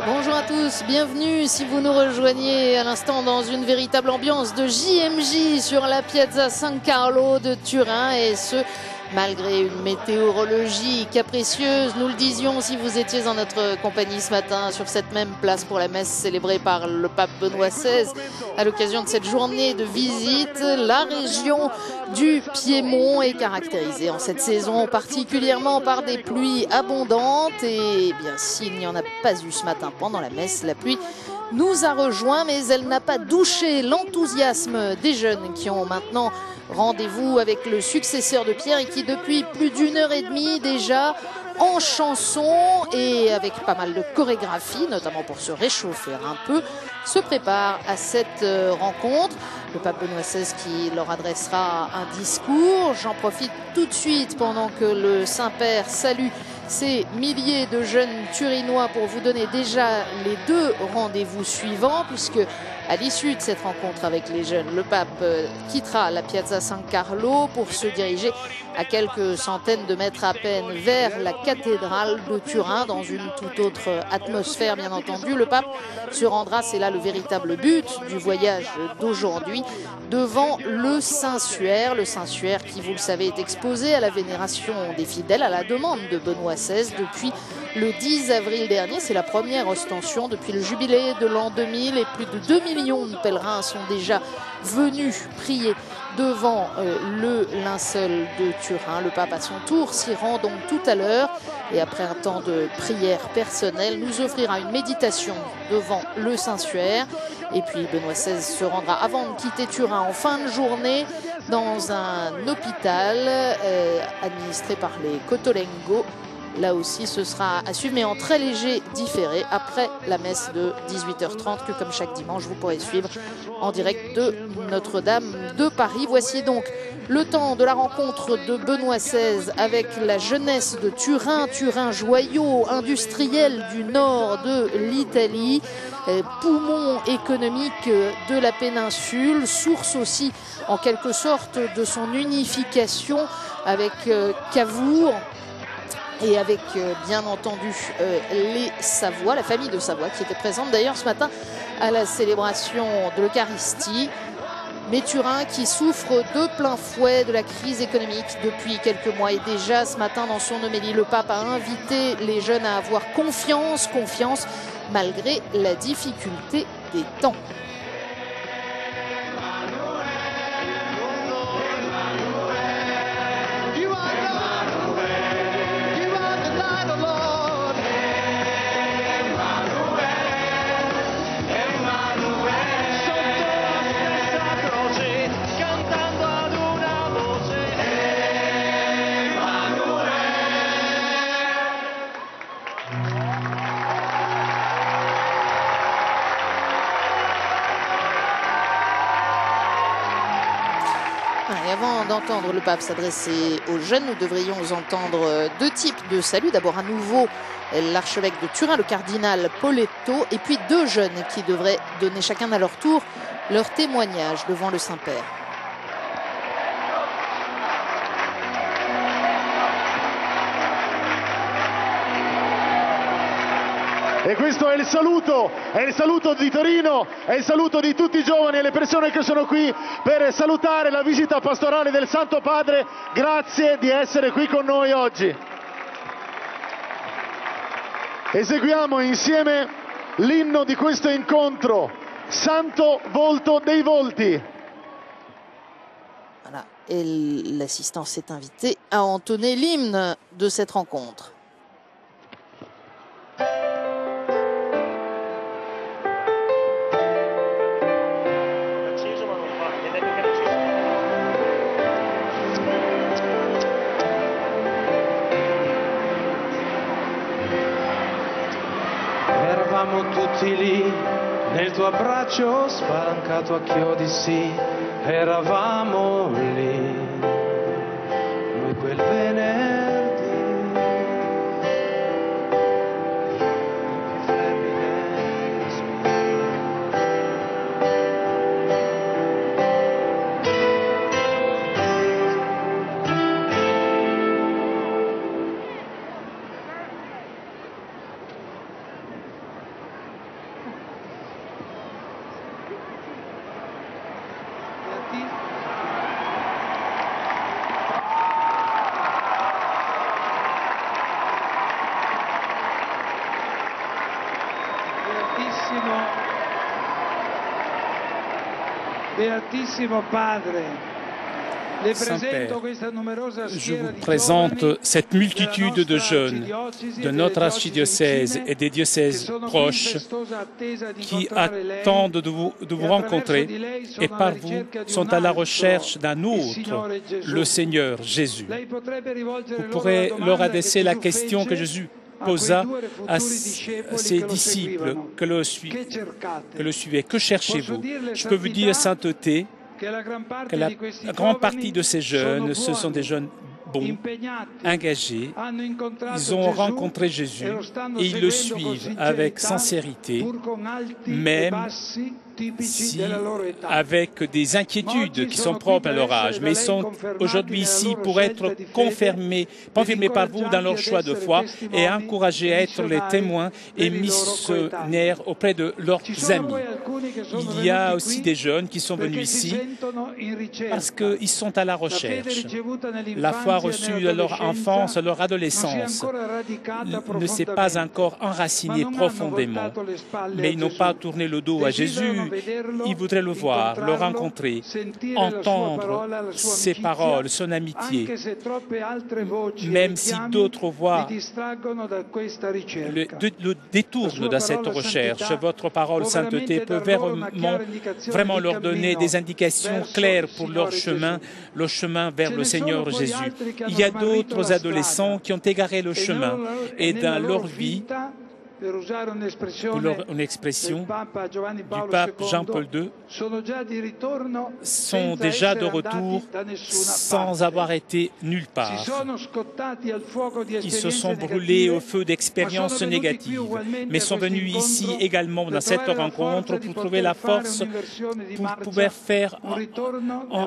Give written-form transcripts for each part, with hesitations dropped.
Bonjour à tous, bienvenue si vous nous rejoignez à l'instant dans une véritable ambiance de JMJ sur la Piazza San Carlo de Turin, et ce malgré une météorologie capricieuse. Nous le disions si vous étiez en notre compagnie ce matin sur cette même place pour la messe célébrée par le pape Benoît XVI à l'occasion de cette journée de visite. La région du Piémont est caractérisée en cette saison particulièrement par des pluies abondantes, et bien s'il n'y en a pas eu ce matin pendant la messe, la pluie nous a rejoints, mais elle n'a pas douché l'enthousiasme des jeunes qui ont maintenant rendez-vous avec le successeur de Pierre et qui depuis plus d'1h30 déjà en chanson et avec pas mal de chorégraphie, notamment pour se réchauffer un peu, se prépare à cette rencontre. Le pape Benoît XVI qui leur adressera un discours. J'en profite tout de suite pendant que le Saint-Père salue ces milliers de jeunes Turinois pour vous donner déjà les deux rendez-vous suivants, puisque à l'issue de cette rencontre avec les jeunes, le pape quittera la Piazza San Carlo pour se diriger à quelques centaines de mètres à peine vers la cathédrale de Turin, dans une toute autre atmosphère bien entendu. Le pape se rendra, c'est là le véritable but du voyage d'aujourd'hui, devant le Saint-Suaire. Le Saint-Suaire qui, vous le savez, est exposé à la vénération des fidèles à la demande de Benoît XVI depuis le 10 avril dernier. C'est la première ostension depuis le jubilé de l'an 2000 et plus de 2 millions de pèlerins sont déjà venus prier devant le linceul de Turin. Le pape à son tour s'y rend donc tout à l'heure, et après un temps de prière personnelle nous offrira une méditation devant le Saint-Suaire. Et puis Benoît XVI se rendra avant de quitter Turin en fin de journée dans un hôpital administré par les Cotolengo. Là aussi, ce sera à suivre, mais en très léger différé, après la messe de 18h30, que comme chaque dimanche, vous pourrez suivre en direct de Notre-Dame de Paris. Voici donc le temps de la rencontre de Benoît XVI avec la jeunesse de Turin. Turin, joyau industriel du nord de l'Italie, poumon économique de la péninsule, source aussi en quelque sorte de son unification avec Cavour, et avec bien entendu les Savoie, la famille de Savoie qui était présente d'ailleurs ce matin à la célébration de l'Eucharistie. Mais Turin qui souffre de plein fouet de la crise économique depuis quelques mois, et déjà ce matin dans son homélie, le pape a invité les jeunes à avoir confiance malgré la difficulté des temps. Et avant d'entendre le pape s'adresser aux jeunes, nous devrions entendre deux types de salut. D'abord à nouveau l'archevêque de Turin, le cardinal Poletto, et puis deux jeunes qui devraient donner chacun à leur tour leur témoignage devant le Saint-Père. E questo è il saluto di Torino, è il saluto di tutti i giovani e le persone che sono qui per salutare la visita pastorale del Santo Padre. Grazie di essere qui con noi oggi. Eseguiamo insieme l'inno di questo incontro, Santo Volto dei Volti. Voilà, et l'assistance est invitée à entonner l'hymne de cette rencontre. Eravamo tutti lì, nel tuo abbraccio spalancato a chiodi, sì, eravamo lì, noi quel venerdì. Beatissimo Padre, Saint-Père, je vous présente cette multitude de jeunes de notre archidiocèse et des diocèses proches qui attendent de vous rencontrer et par vous sont à la recherche d'un autre, le Seigneur Jésus. Vous pourrez leur adresser la question que Jésus posa à ses disciples que le suivaient. Que cherchez-vous? Je peux vous dire, sainteté, que la grande partie de ces jeunes, ce sont des jeunes bons, engagés. Ils ont rencontré Jésus et ils le suivent avec sincérité, même si avec des inquiétudes qui sont propres à leur âge, mais ils sont aujourd'hui ici pour être confirmés par vous dans leur choix de foi et encouragés à être les témoins et missionnaires auprès de leurs amis. Il y a aussi des jeunes qui sont venus ici parce qu'ils sont à la recherche. La foi reçue à leur enfance, à leur adolescence ne s'est pas encore enracinée profondément, mais ils n'ont pas tourné le dos à Jésus. Ils voudraient le voir, le rencontrer, entendre ses paroles, son amitié, même si d'autres voix le détournent de cette recherche. Votre parole, sainteté, peut vraiment leur donner des indications claires pour leur chemin, le chemin vers le Seigneur Jésus. Il y a d'autres adolescents qui ont égaré le chemin et dans leur vie, pour une expression du pape Jean-Paul II, sont déjà de retour sans avoir été nulle part. Ils se sont brûlés au feu d'expériences négatives, mais sont venus ici également dans cette rencontre pour trouver la force pour pouvoir faire en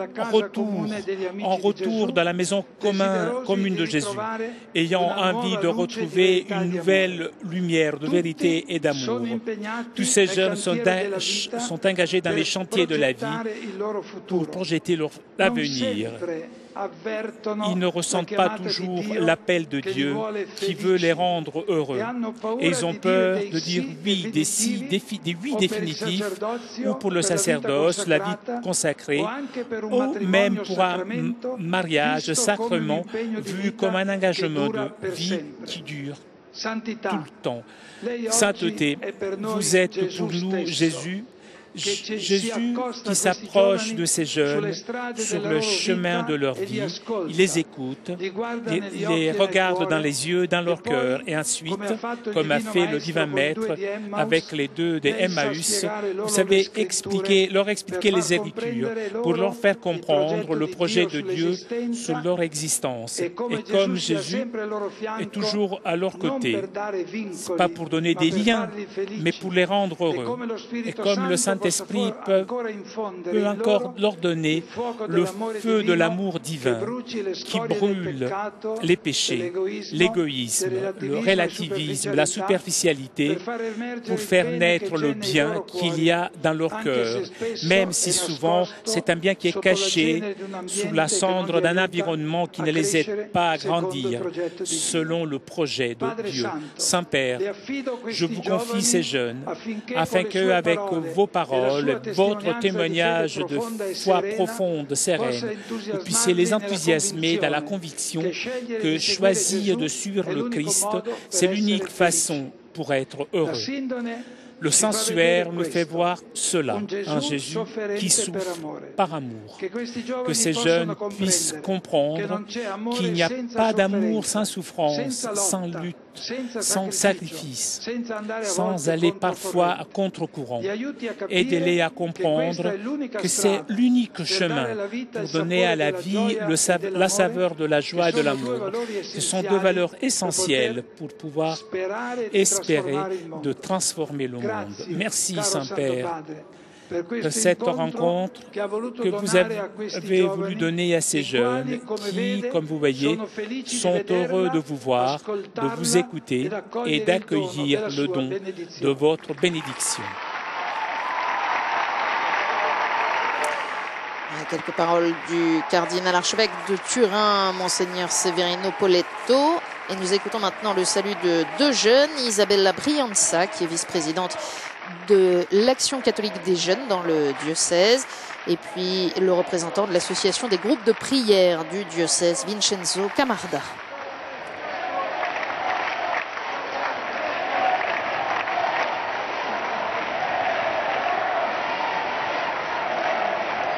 retour dans la maison commune de Jésus, ayant envie de retrouver une nouvelle lumière de vérité et d'amour. Tous ces jeunes sont engagés dans les chantiers de la vie pour projeter leur avenir. Ils ne ressentent pas toujours l'appel de Dieu qui veut les rendre heureux. Et ils ont peur de dire oui, des oui définitifs, ou pour le sacerdoce, la vie consacrée, ou même pour un mariage, sacrement, vu comme un engagement de vie qui dure tout le temps. Sainteté, vous êtes pour nous Jésus qui s'approche de ces jeunes sur le chemin de leur vie. Il les écoute, il les regarde dans les yeux, dans leur cœur, et ensuite, comme a fait le divin maître avec les deux des Emmaüs, vous savez leur expliquer les Écritures pour leur faire comprendre le projet de Dieu sur leur existence. Et comme Jésus est toujours à leur côté, ce n'est pas pour donner des liens, mais pour les rendre heureux. Et comme le Saint-Esprit peut encore leur donner le feu de l'amour divin qui brûle les péchés, l'égoïsme, le relativisme, la superficialité, pour faire naître le bien qu'il y a dans leur cœur, même si souvent c'est un bien qui est caché sous la cendre d'un environnement qui ne les aide pas à grandir selon le projet de Dieu. Saint-Père, je vous confie ces jeunes afin qu'avec vos paroles, votre témoignage de foi profonde, sereine, vous puissiez les enthousiasmer dans la conviction que choisir de suivre le Christ, c'est l'unique façon pour être heureux. Le Saint-Suaire nous fait voir cela, un Jésus qui souffre par amour. Que ces jeunes puissent comprendre qu'il n'y a pas d'amour sans souffrance, sans lutte, sans sacrifice, sans aller parfois à contre-courant. Aidez-les à comprendre que c'est l'unique chemin pour donner à la vie la saveur de la joie et de l'amour. Ce sont deux valeurs essentielles pour pouvoir espérer de transformer le monde. Merci, Saint-Père, de cette rencontre que vous avez voulu donner à ces jeunes qui, comme vous voyez, sont heureux de vous voir, de vous écouter et d'accueillir le don de votre bénédiction. Quelques paroles du cardinal archevêque de Turin, Monseigneur Severino Poletto. Et nous écoutons maintenant le salut de deux jeunes, Isabella Brianza, qui est vice-présidente de l'Action catholique des jeunes dans le diocèse et puis le représentant de l'association des groupes de prière du diocèse, Vincenzo Camarda.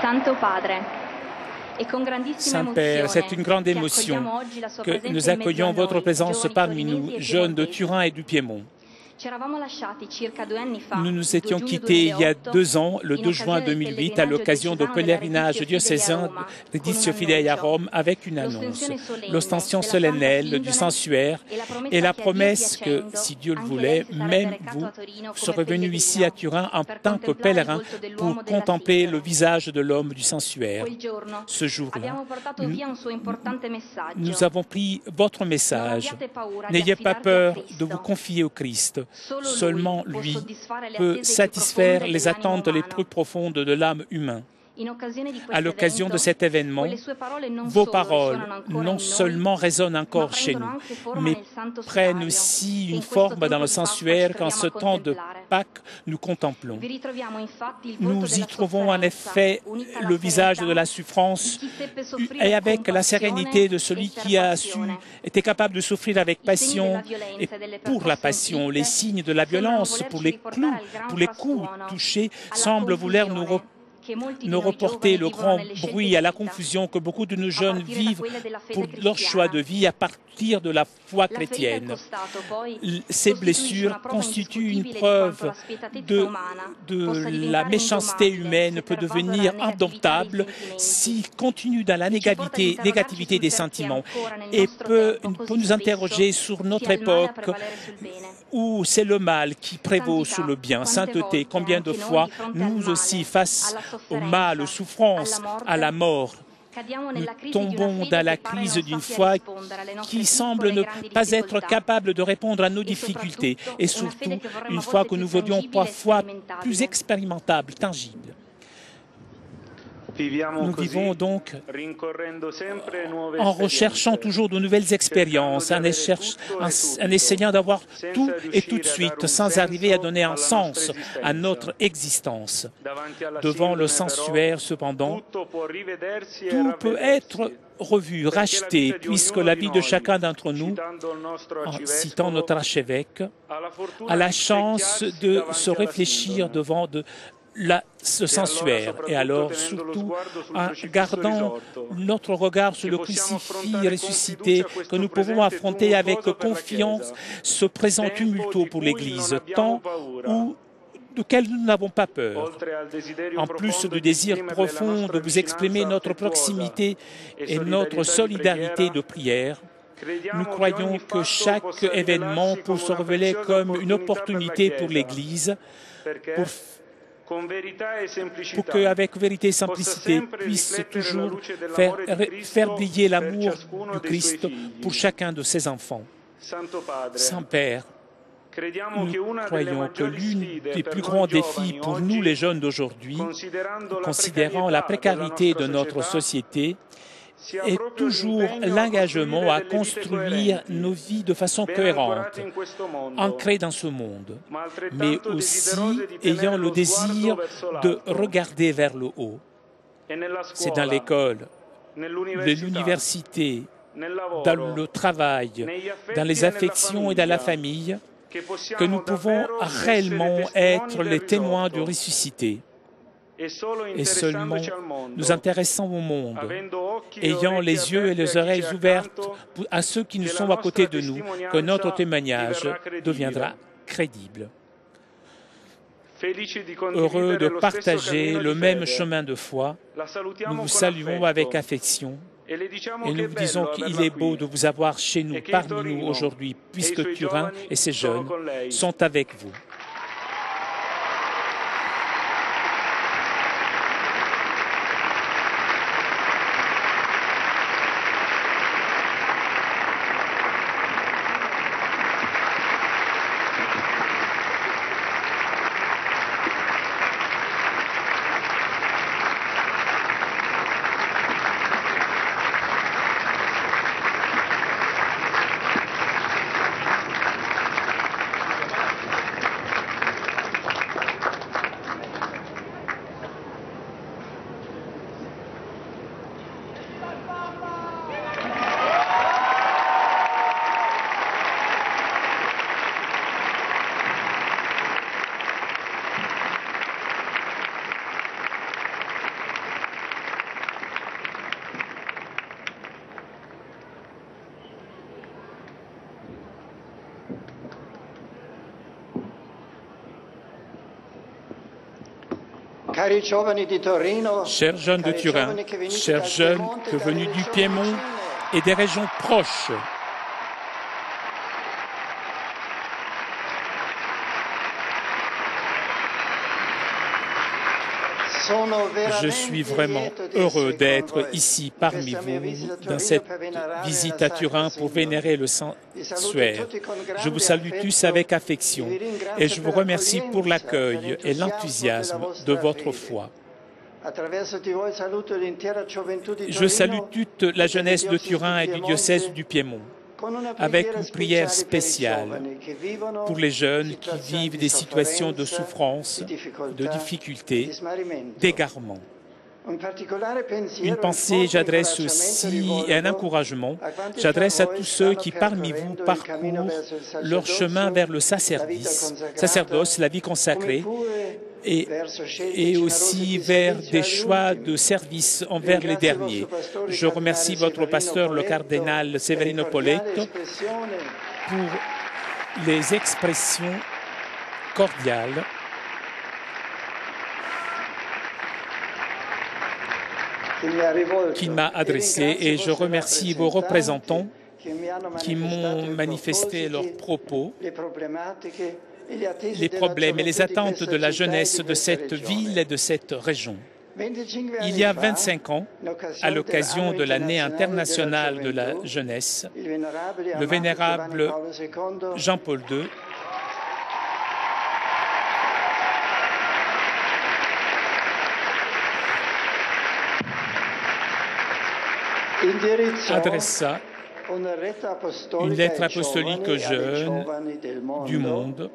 Santo Padre. Saint-Père, c'est une grande émotion que nous accueillons votre présence parmi nous, jeunes de Turin et du Piémont. Nous nous étions quittés il y a 2 ans, le 2 juin 2008, à l'occasion du pèlerinage diocésain d'Editio Fidei à Rome, avec une annonce, l'ostension solennelle du Sanctuaire et la promesse que, si Dieu le voulait, même vous serez venus ici à Turin en tant que pèlerins pour contempler le visage de l'homme du Sanctuaire. Ce jour-là, nous avons pris votre message. N'ayez pas peur de vous confier au Christ. Seulement lui peut satisfaire les attentes les plus profondes de l'âme humaine. À l'occasion de cet événement, vos paroles non seulement résonnent encore chez nous, mais prennent aussi une forme dans le sanctuaire qu'en ce temps de Pâques, nous contemplons. Nous y trouvons en effet le visage de la souffrance et avec la sérénité de celui qui était capable de souffrir avec passion et pour la passion. Les signes de la violence, pour les coups touchés, semblent vouloir nous reporter le grand bruit à la confusion que beaucoup de nos jeunes vivent pour leur choix de vie à partir de la foi chrétienne. Ces blessures constituent une preuve de la méchanceté humaine peut devenir indomptable s'il continue dans la négativité des sentiments et peut nous interroger sur notre époque où c'est le mal qui prévaut sur le bien. Sainteté, combien de fois nous aussi, face au mal, aux souffrances, à la mort, nous tombons dans la crise d'une foi qui semble ne pas être capable de répondre à nos difficultés et surtout une foi que nous voulions parfois plus expérimentable, tangible. Nous vivons donc en recherchant toujours de nouvelles expériences, en essayant d'avoir tout et tout de suite, sans arriver à donner un sens à notre existence. Devant le sanctuaire, cependant, tout peut être revu, racheté, puisque la vie de chacun d'entre nous, en citant notre archevêque, a la chance de se réfléchir devant ce sanctuaire. Et alors, surtout, en gardant notre regard sur le crucifix ressuscité, que nous pouvons affronter avec confiance ce présent tumultueux pour l'Église, temps duquel nous n'avons pas peur. En plus du désir profond de vous exprimer notre proximité et notre solidarité de prière, nous croyons que chaque événement peut se révéler comme une opportunité pour l'Église pour qu'avec vérité et simplicité puisse toujours faire briller l'amour du Christ pour chacun de ses enfants. Saint-Père, nous croyons que l'un des plus grands défis pour nous les jeunes d'aujourd'hui, considérant la précarité de notre société, est toujours l'engagement à construire nos vies de façon cohérente, ancrée dans ce monde, mais aussi ayant le désir de regarder vers le haut. C'est dans l'école, l'université, dans le travail, dans les affections et dans la famille que nous pouvons réellement être les témoins du ressuscité. Et seulement nous intéressons au monde, ayant les yeux et les oreilles ouvertes à ceux qui nous sont à côté de nous, que notre témoignage deviendra crédible. Heureux de partager le même chemin de foi, nous vous saluons avec affection et nous vous disons qu'il est beau de vous avoir chez nous, parmi nous aujourd'hui, puisque Turin et ses jeunes sont avec vous. Chers jeunes de Turin, chers jeunes venus du Piémont et des régions proches, je suis vraiment heureux d'être ici parmi vous dans cette visite à Turin pour vénérer le sanctuaire. Je vous salue tous avec affection et je vous remercie pour l'accueil et l'enthousiasme de votre foi. Je salue toute la jeunesse de Turin et du diocèse du Piémont, avec une prière spéciale pour les jeunes qui vivent des situations de souffrance, de difficulté, d'égarement. Une pensée, j'adresse aussi, et un encouragement, j'adresse à tous ceux qui parmi vous parcourent leur chemin vers le sacerdoce, la vie consacrée, et aussi vers des choix de service envers les derniers. Je remercie votre pasteur, le cardinal Severino Poletto, pour les expressions cordiales qu'il m'a adressées et je remercie vos représentants qui m'ont manifesté leurs propos, les problèmes et les attentes de la jeunesse de cette ville et de cette région. Il y a 25 ans, à l'occasion de l'année internationale de la jeunesse, le vénérable Jean-Paul II adressa une lettre apostolique aux jeunes du monde,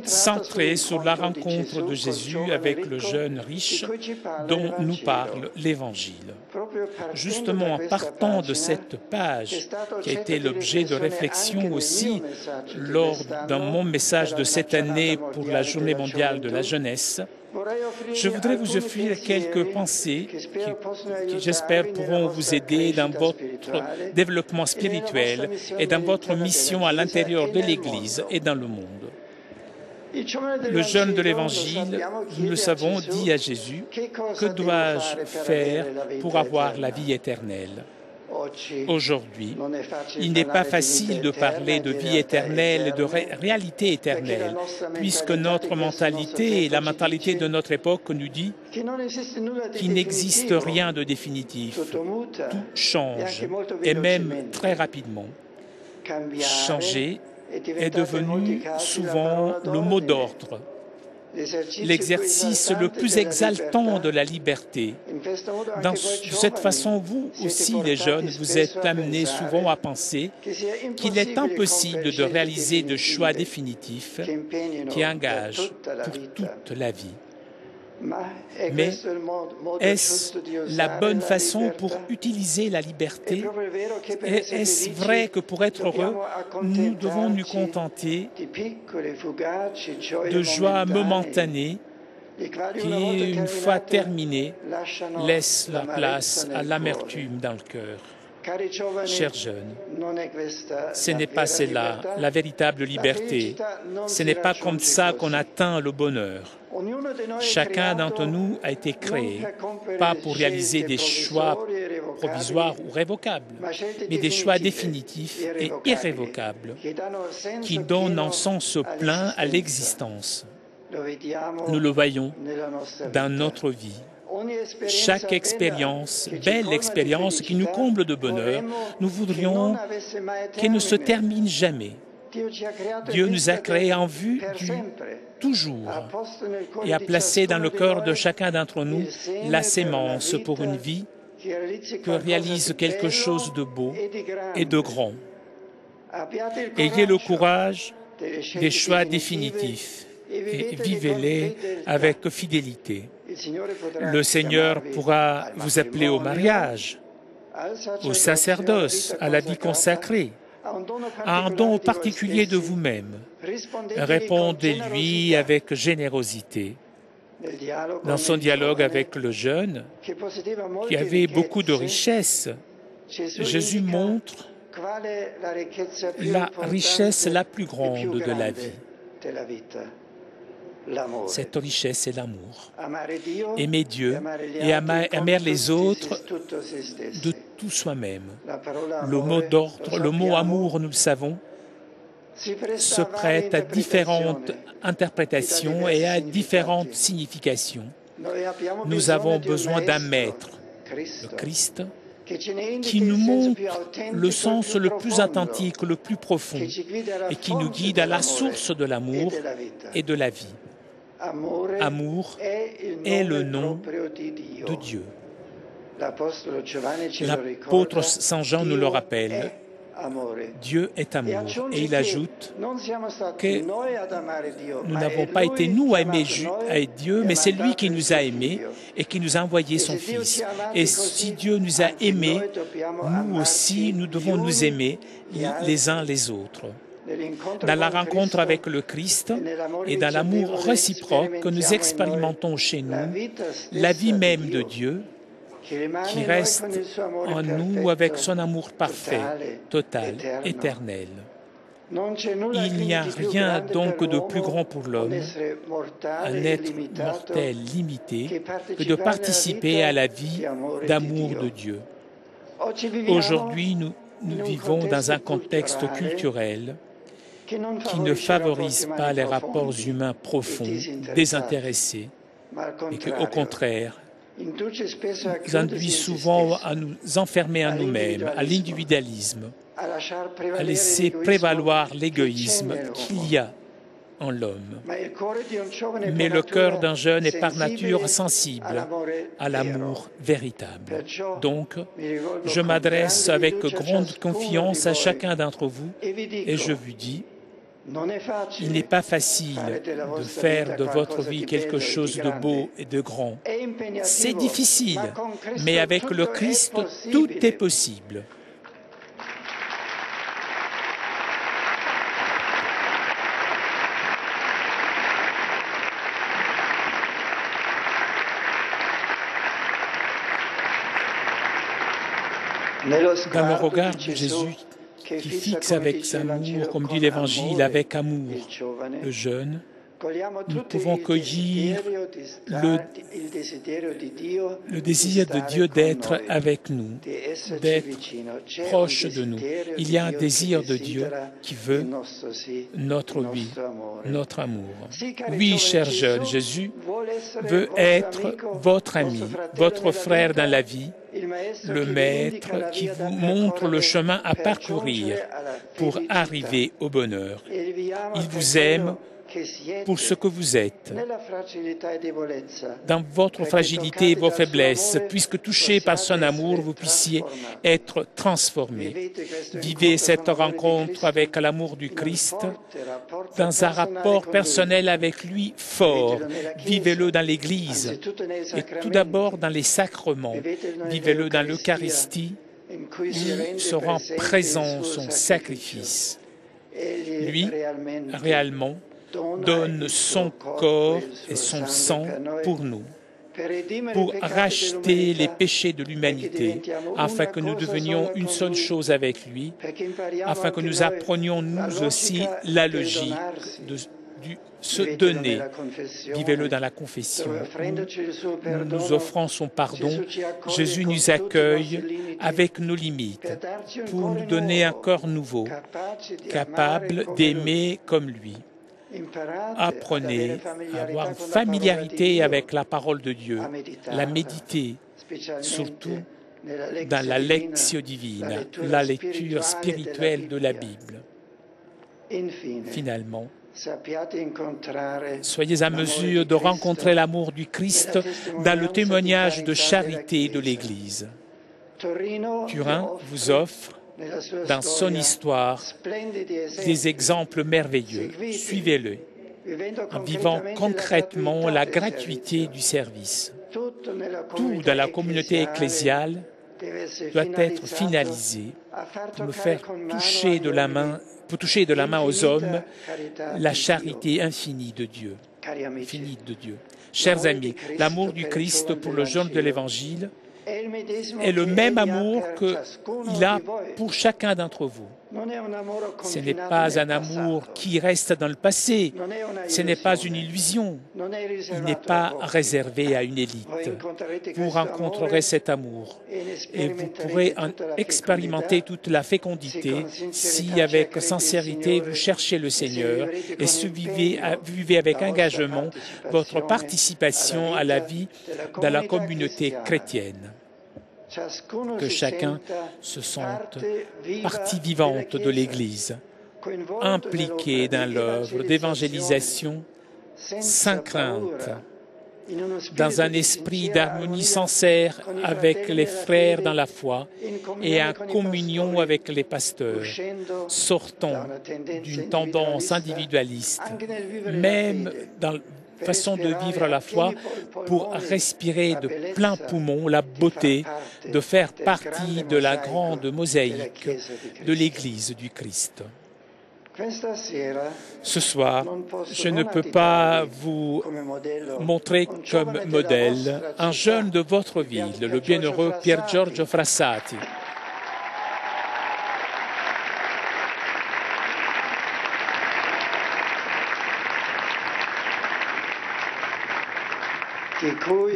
centrée sur la rencontre de Jésus avec le jeune riche dont nous parle l'Évangile. Justement, en partant de cette page, qui a été l'objet de réflexion aussi lors de mon message de cette année pour la Journée mondiale de la jeunesse, je voudrais vous offrir quelques pensées qui j'espère, pourront vous aider dans votre développement spirituel et dans votre mission à l'intérieur de l'Église et dans le monde. Le jeune de l'Évangile, nous le savons, dit à Jésus, « Que dois-je faire pour avoir la vie éternelle ?» Aujourd'hui, il n'est pas facile de parler de vie éternelle et de réalité éternelle, puisque notre mentalité et la mentalité de notre époque nous dit qu'il n'existe rien de définitif. Tout change, et même très rapidement. Changer est devenu souvent le mot d'ordre, l'exercice le plus exaltant de la liberté. De cette façon, vous aussi, les jeunes, vous êtes amenés souvent à penser qu'il est impossible de réaliser de choix définitifs qui engagent pour toute la vie. Mais est-ce la bonne façon pour utiliser la liberté? Est-ce vrai que pour être heureux, nous devons nous contenter de joies momentanées qui, une fois terminées, laissent la place à l'amertume dans le cœur? Chers jeunes, ce n'est pas cela, la véritable liberté. Ce n'est pas comme ça qu'on atteint le bonheur. Chacun d'entre nous a été créé, pas pour réaliser des choix provisoires ou révocables, mais des choix définitifs et irrévocables qui donnent un sens plein à l'existence. Nous le voyons dans notre vie. Chaque expérience, belle expérience qui nous comble de bonheur, nous voudrions qu'elle ne se termine jamais. Dieu nous a créés en vue du toujours et a placé dans le cœur de chacun d'entre nous la sémence pour une vie qui réalise quelque chose de beau et de grand. Ayez le courage des choix définitifs et vivez-les avec fidélité. Le Seigneur pourra vous appeler au mariage, au sacerdoce, à la vie consacrée, à un don particulier de vous-même. Répondez-lui avec générosité. Dans son dialogue avec le jeune, qui avait beaucoup de richesses, Jésus montre la richesse la plus grande de la vie. Cette richesse, c'est l'amour. Aimer Dieu et aimer les autres de tout soi-même. Le mot d'ordre, le mot amour, nous le savons, se prête à différentes interprétations et à différentes significations. Nous avons besoin d'un maître, le Christ, qui nous montre le sens le plus authentique, le plus profond, et qui nous guide à la source de l'amour et de la vie. Amour est le nom de Dieu. L'apôtre Saint Jean nous le rappelle. Dieu est amour. Et il ajoute que nous n'avons pas été nous à aimer Dieu, mais c'est lui qui nous a aimés et qui nous a envoyé son Fils. Et si Dieu nous a aimés, nous aussi, nous devons nous aimer les uns les autres. Dans la rencontre avec le Christ et dans l'amour réciproque que nous expérimentons chez nous, la vie même de Dieu, qui reste en nous avec son amour parfait, total, éternel. Il n'y a rien donc de plus grand pour l'homme, un être mortel limité, que de participer à la vie d'amour de Dieu. Aujourd'hui, nous vivons dans un contexte culturel qui ne favorise pas les rapports humains profonds, désintéressés, et qui, au contraire, nous induit souvent à nous enfermer en nous-mêmes, à l'individualisme, à laisser prévaloir l'égoïsme qu'il y a en l'homme. Mais le cœur d'un jeune est par nature sensible à l'amour véritable. Donc, je m'adresse avec grande confiance à chacun d'entre vous et je vous dis, il n'est pas facile de faire de votre vie quelque chose de beau et de grand. C'est difficile, mais avec le Christ, tout est possible. Dans le regard de Jésus, qui fixe avec amour, comme dit l'Évangile, avec amour le jeune, nous pouvons cueillir le désir de Dieu d'être avec nous, d'être proche de nous. Il y a un désir de Dieu qui veut notre oui, notre amour. Oui, cher jeune, Jésus veut être votre ami, votre frère dans la vie, le maître qui vous montre le chemin à parcourir pour arriver au bonheur. Il vous aime pour ce que vous êtes, dans votre fragilité et vos faiblesses, puisque touchés par son amour, vous puissiez être transformés. Vivez cette rencontre avec l'amour du Christ dans un rapport personnel avec lui fort. Vivez-le dans l'Église et tout d'abord dans les sacrements. Vivez-le dans l'Eucharistie où sera présent son sacrifice. Lui, réellement, donne son corps et son sang pour nous, pour racheter les péchés de l'humanité, afin que nous devenions une seule chose avec lui, afin que nous apprenions nous aussi la logique de se donner. Vivez-le dans la confession. Nous nous offrons son pardon. Jésus nous accueille avec nos limites pour nous donner un corps nouveau, capable d'aimer comme lui. Apprenez à avoir une familiarité avec la parole de Dieu, la méditer, surtout dans la lectio divina, la lecture spirituelle de la Bible. Finalement, soyez à mesure de rencontrer l'amour du Christ dans le témoignage de charité de l'Église. Turin vous offre dans son histoire des exemples merveilleux. Suivez-le en vivant concrètement la gratuité du service. Tout dans la communauté ecclésiale doit être finalisé pour me faire toucher de la main aux hommes la charité infinie de Dieu. Chers amis, l'amour du Christ pour le jeune de l'Évangile est le même amour qu'il a pour chacun d'entre vous. Ce n'est pas un amour qui reste dans le passé. Ce n'est pas une illusion. Il n'est pas réservé à une élite. Vous rencontrerez cet amour et vous pourrez en expérimenter toute la fécondité si, avec sincérité, vous cherchez le Seigneur et si vivez avec engagement votre participation à la vie de la communauté chrétienne. Que chacun se sente partie vivante de l'Église, impliqué dans l'œuvre d'évangélisation sans crainte, dans un esprit d'harmonie sincère avec les frères dans la foi et en communion avec les pasteurs, sortant d'une tendance individualiste, même dans façon de vivre la foi, pour respirer de plein poumon la beauté de faire partie de la grande mosaïque de l'Église du Christ. Ce soir, je ne peux pas vous montrer comme modèle un jeune de votre ville, le bienheureux Pier Giorgio Frassati.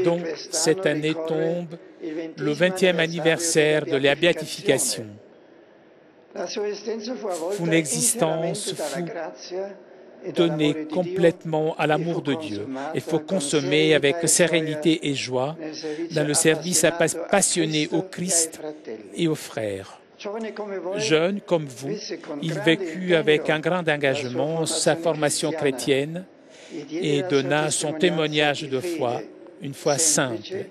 dont cette année tombe le 20e anniversaire de la béatification. Son existence fut donnée complètement à l'amour de Dieu. Il faut consommer avec sérénité et joie dans le service passionné au Christ et aux frères. Jeune comme vous, il vécut avec un grand engagement sa formation chrétienne et donna son témoignage de foi, une foi simple,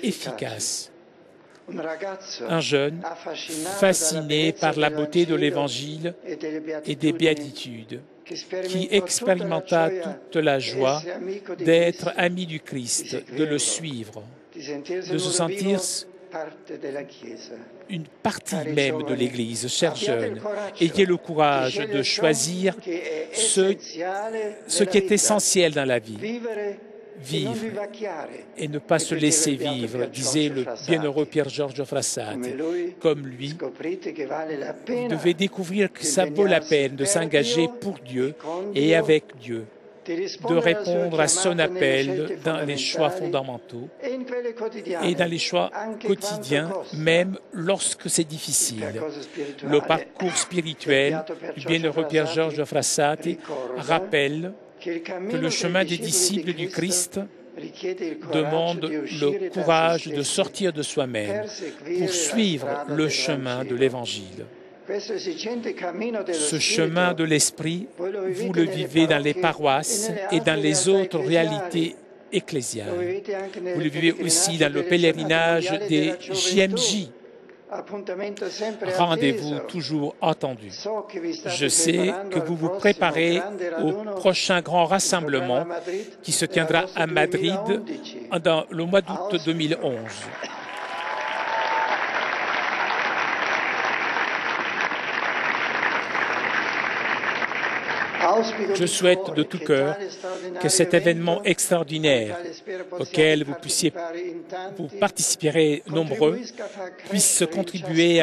efficace. Un jeune fasciné par la beauté de l'Évangile et des béatitudes, qui expérimenta toute la joie d'être ami du Christ, de le suivre, de se sentir une partie même de l'Église. Chers jeunes, ayez le courage de choisir ce qui est essentiel dans la vie. Vivre et ne pas se laisser vivre, disait le bienheureux Pier Giorgio Frassati. Comme lui, vous devez découvrir que ça vaut la peine de s'engager pour Dieu et avec Dieu, de répondre à son appel dans les choix fondamentaux et dans les choix quotidiens, même lorsque c'est difficile. Le parcours spirituel du bienheureux Pier Giorgio Frassati rappelle que le chemin des disciples du Christ demande le courage de sortir de soi-même pour suivre le chemin de l'Évangile. Ce chemin de l'Esprit, vous le vivez dans les paroisses et dans les autres réalités ecclésiales. Vous le vivez aussi dans le pèlerinage des JMJ. Rendez-vous toujours attendu. Je sais que vous vous préparez au prochain grand rassemblement qui se tiendra à Madrid dans le mois d'août 2011. Je souhaite de tout cœur que cet événement extraordinaire auquel vous participerez nombreux puisse contribuer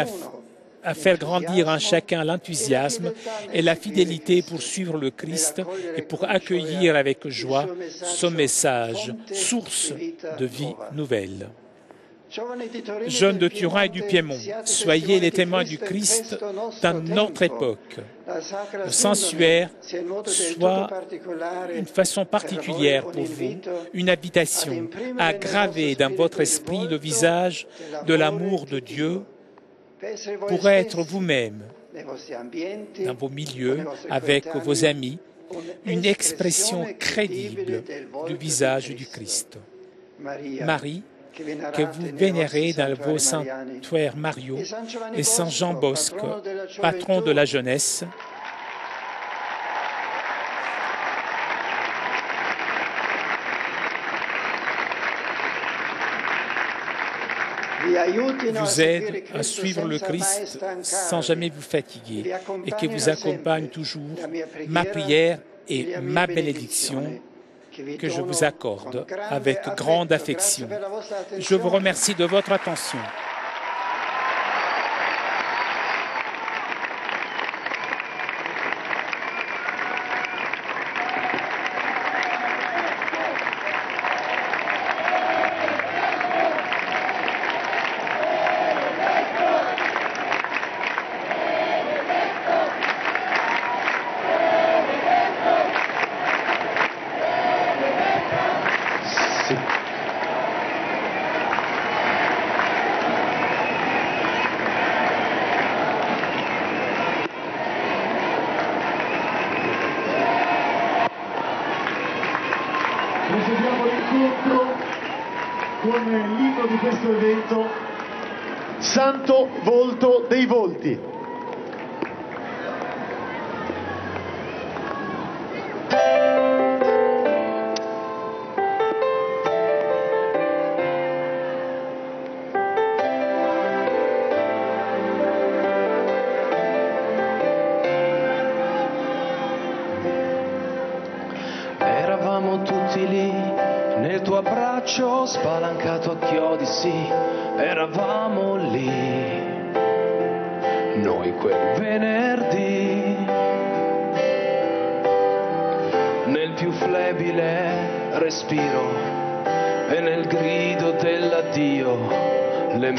à faire grandir en chacun l'enthousiasme et la fidélité pour suivre le Christ et pour accueillir avec joie son message, source de vie nouvelle. Jeunes de Turin et du Piémont, soyez les témoins du Christ dans notre époque. Le sanctuaire soit une façon particulière pour vous, une invitation à graver dans votre esprit le visage de l'amour de Dieu pour être vous-même, dans vos milieux, avec vos amis, une expression crédible du visage du Christ. Marie, que vous vénérez dans vos sanctuaires mariaux, et Saint Jean Bosque, patron de la jeunesse, vous aide à suivre le Christ sans jamais vous fatiguer et qui vous accompagne toujours, ma prière et ma bénédiction que je vous accorde avec grande affection. Je vous remercie de votre attention. proseguiamo l'incontro con l'inno di questo evento, Santo Volto dei Volti. Spalancato a chiodi, sì, eravamo lì, noi quel venerdì, nel più flebile respiro e nel grido dell'addio, le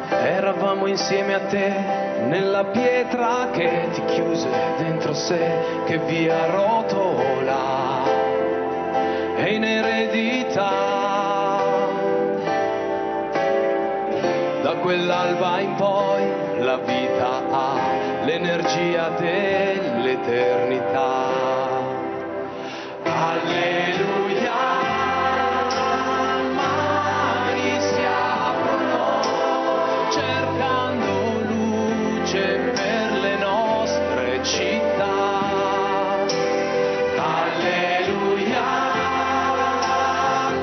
eravamo insieme a te nella pietra che ti chiuse dentro sé, che via rotola e in eredità. Da quell'alba in poi la vita ha l'energia dell'eternità. Alleluia. Per le nostre città, alleluia,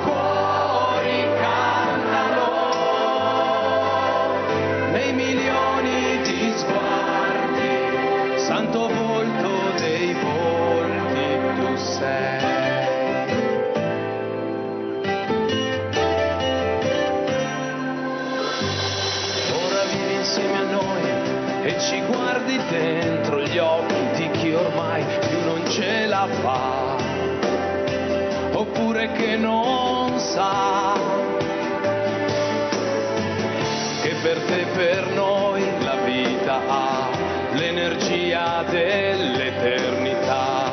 cuori cantano, nei milioni di sguardi, santo volto dei volti tu sei. Ora vieni insieme a noi e ci guardi dentro gli occhi di chi ormai più non ce la fa, oppure che non sa che per te e per noi la vita ha l'energia dell'eternità.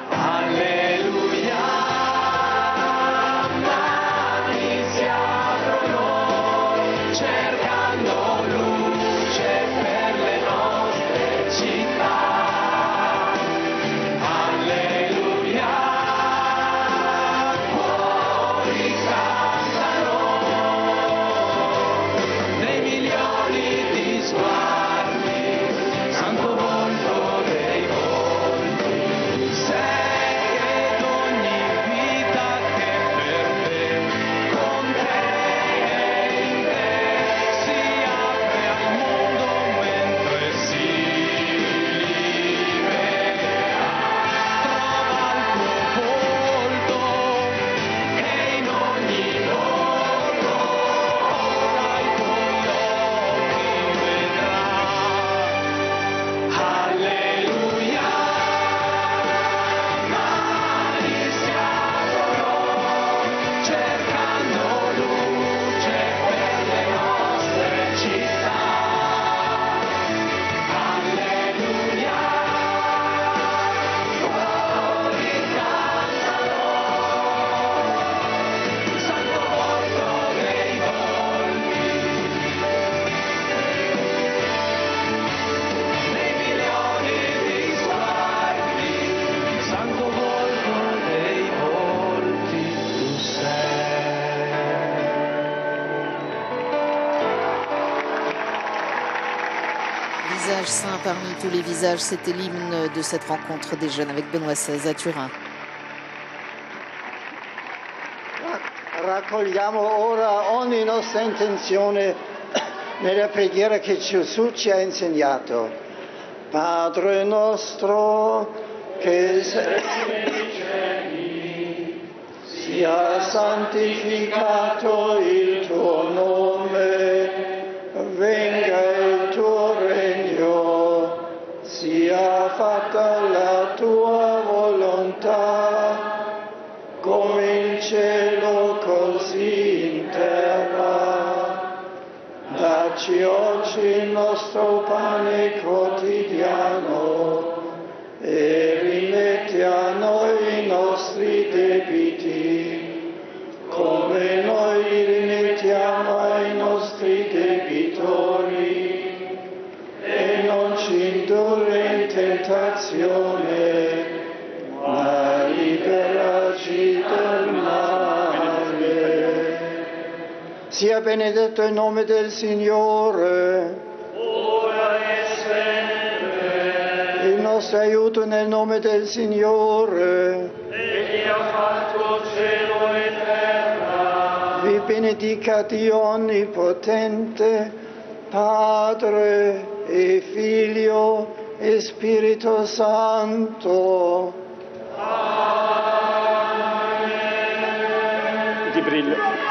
Alleluia. Mani si aprono cercando per le nostre città, alleluia, cuori cantano, nei milioni di sguardi, santo volto dei volti, sei ed ogni vita che per te, con te e in te si apre al mondo. Visage saint parmi tous les visages, c'était l'hymne de cette rencontre des jeunes avec Benoît XVI à Turin. Raccogliamo ora ogni nostra intenzione nella preghiera che Gesù ci ha insegnato. Padre nostro che sei nei cieli, sia santificato il tuo nome, venga il tuo regno, sia fatta la tua volontà, come in cielo così in terra. Dacci oggi il nostro pane quotidiano e rimetti a noi i nostri debiti, come noi rimettiamo ai nostri debitori, e non tentazione, ma liberaci dal male. Sia benedetto il nome del Signore, ora e sempre. il nostro aiuto nel nome del Signore. Egli ha fatto cielo e terra. Vi benedica Dio Onnipotente, Padre e Figlio e Spirito Santo. Amen. Di brille.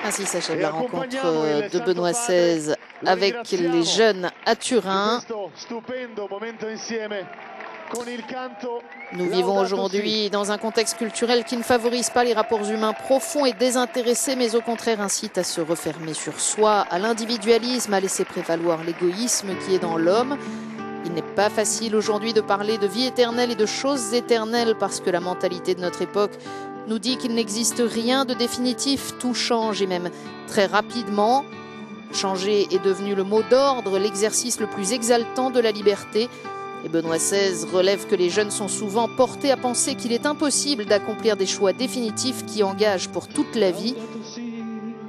Ainsi s'achève la rencontre de Benoît XVI avec les jeunes à Turin. Nous vivons aujourd'hui dans un contexte culturel qui ne favorise pas les rapports humains profonds et désintéressés, mais au contraire incite à se refermer sur soi, à l'individualisme, à laisser prévaloir l'égoïsme qui est dans l'homme. Il n'est pas facile aujourd'hui de parler de vie éternelle et de choses éternelles parce que la mentalité de notre époque nous dit qu'il n'existe rien de définitif, tout change et même très rapidement. Changer est devenu le mot d'ordre, l'exercice le plus exaltant de la liberté. Et Benoît XVI relève que les jeunes sont souvent portés à penser qu'il est impossible d'accomplir des choix définitifs qui engagent pour toute la vie.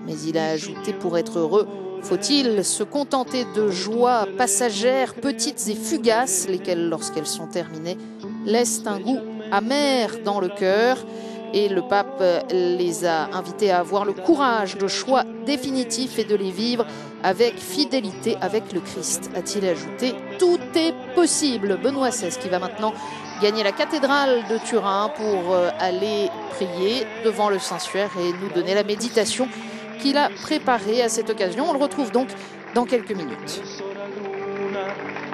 Mais il a ajouté, pour être heureux, faut-il se contenter de joies passagères, petites et fugaces, lesquelles, lorsqu'elles sont terminées, laissent un goût amer dans le cœur. Et le pape les a invités à avoir le courage de choix définitifs et de les vivre avec fidélité avec le Christ, a-t-il ajouté. Tout est possible. Benoît XVI qui va maintenant gagner la cathédrale de Turin pour aller prier devant le Saint-Suaire et nous donner la méditation qu'il a préparée à cette occasion. On le retrouve donc dans quelques minutes.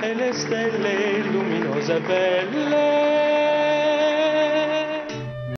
E le stelle luminose belle